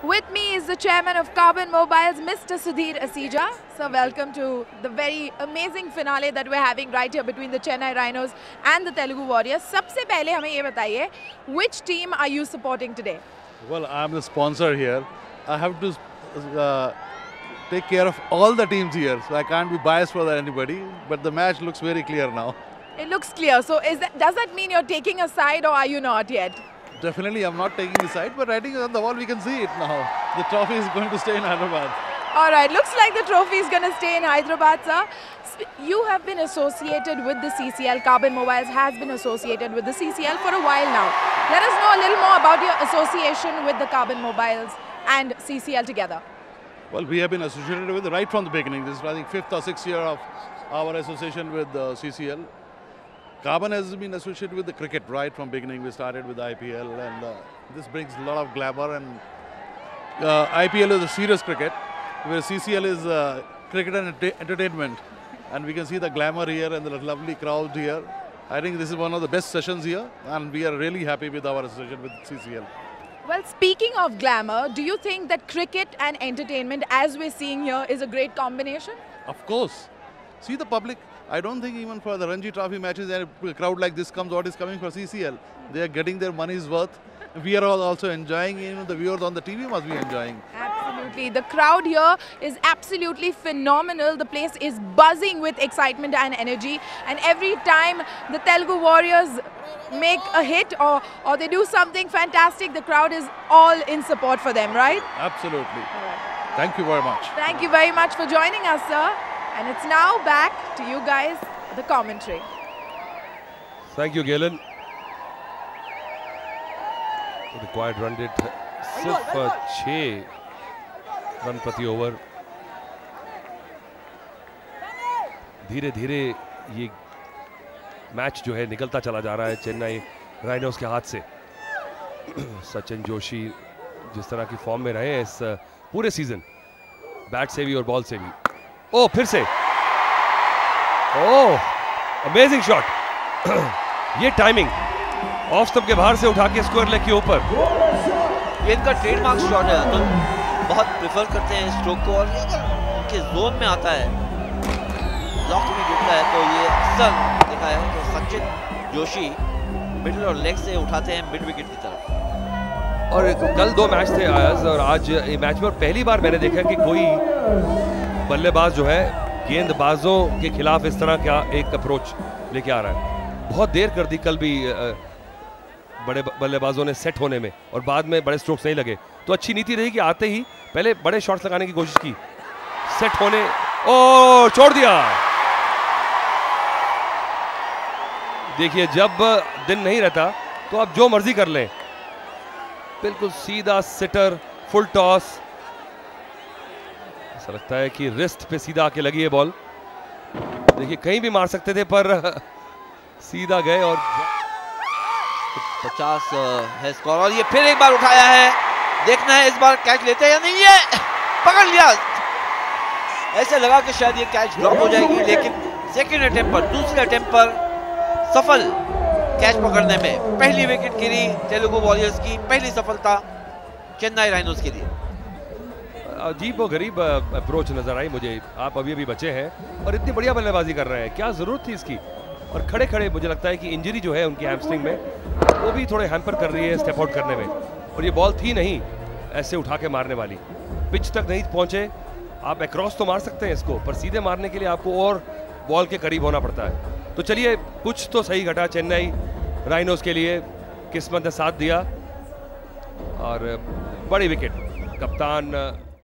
With me is the chairman of Carbon Mobiles, Mr. Sudhir Asija. So welcome to the very amazing finale that we're having right here between the Chennai Rhinos and the Telugu Warriors. सबसे पहले हमें ये बताइए, which team are you supporting today? Well, I'm the sponsor here. I have to take care of all the teams here, so I can't be biased for anybody. But the match looks very clear now. It looks clear. So does that mean you're taking a side, or are you not yet? Definitely, I'm not taking the side, but writing on the wall, we can see it now. The trophy is going to stay in Hyderabad. All right, looks like the trophy is going to stay in Hyderabad, sir. You have been associated with the CCL. Carbon Mobiles has been associated with the CCL for a while now. Let us know a little more about your association with the Carbon Mobiles and CCL together. Well, we have been associated with it right from the beginning. This is, I think, 5th or 6th year of our association with CCL. Carbon has been associated with the cricket right from beginning. We started with IPL, and this brings a lot of glamour. And IPL is a serious cricket, where CCL is cricket and entertainment. And we can see the glamour here and the lovely crowd here. I think this is one of the best sessions here, and we are really happy with our association with CCL. Well, speaking of glamour, do you think that cricket and entertainment, as we're seeing here, is a great combination? Of course. See the public. I don't think even for the Ranji Trophy matches, a crowd like this comes. What is coming for CCL? They are getting their money's worth. We are all also enjoying. Even the viewers on the TV must be enjoying. Absolutely. The crowd here is absolutely phenomenal. The place is buzzing with excitement and energy. And every time the Telugu Warriors make a hit or they do something fantastic, the crowd is all in support for them, right? Absolutely. Thank you very much. Thank you very much for joining us, sir. And it's now back to you guys, the commentary. Thank you, Galen. Required run rate सिर्फ 6 run प्रति over. धीरे धीरे ये match जो है निकलता चला जा रहा है चेन्नई राइनोस के हाथ से. सचिन जोशी जिस तरह की फॉर्म में रहे हैं इस पूरे सीजन, बैट से भी और बॉल से भी. ओ फिर से, ओह अमेजिंग शॉट. ये टाइमिंग ऑफ स्टंप के बाहर से उठा के स्क्वायर लेग के ऊपर. ये इनका ट्रेडमार्क शॉट है. तो बहुत प्रेफर करते हैं स्ट्रोक को, और उनके जोन में आता है, लॉक में गिरता है, तो ये अक्सर देखा है कि सचिन जोशी मिडिल और लेग से उठाते हैं मिड विकेट की तरफ. और कल 2 मैच थे आयाज, और आज ये मैच में पहली बार मैंने देखा कि कोई बल्लेबाज जो है गेंदबाजों के खिलाफ इस तरह का एक अप्रोच लेके आ रहा है. बहुत देर कर दी कल भी बड़े बल्लेबाजों ने सेट होने में, और बाद में बड़े स्ट्रोक्स नहीं लगे. तो अच्छी नीति रही कि आते ही पहले बड़े शॉट्स लगाने की कोशिश की, सेट होने. ओ छोड़ दिया. देखिए जब दिन नहीं रहता तो आप जो मर्जी कर लें. बिल्कुल सीधा सिटर, फुल टॉस. ऐसा लगता है कि रिस्ट पे सीधा आके लगी है बॉल. देखिए कहीं भी मार सकते थे पर सीधा गए, और 50 है स्कोर. और ये फिर एक बार उठाया है. देखना है इस बार कैच लेते हैं या नहीं. ये पकड़ लिया. ऐसे लगा कि शायद ये कैच ड्रॉप हो जाएगी, लेकिन सेकंड अटेम्प्ट पर, दूसरे अटेम्प्ट पर सफल कैच पकड़ने में. पहली विकेट गिरी तेलुगु वॉरियर्स की, पहली सफलता चेन्नई राइनोस के लिए. अजीब व गरीब अप्रोच नजर आई मुझे. आप अभी अभी बचे हैं और इतनी बढ़िया बल्लेबाजी कर रहे हैं, क्या जरूरत थी इसकी. और खड़े खड़े मुझे लगता है कि इंजरी जो है उनकी हैमस्ट्रिंग में, वो भी थोड़े हैम्पर कर रही है स्टेप आउट करने में. और ये बॉल थी नहीं ऐसे उठा के मारने वाली. पिच तक नहीं पहुंचे. आप अक्रॉस तो मार सकते हैं इसको, पर सीधे मारने के लिए आपको और बॉल के करीब होना पड़ता है. तो चलिए कुछ तो सही घटा चेन्नई राइनोस के लिए. किस्मत ने साथ दिया और बड़ी विकेट. कप्तान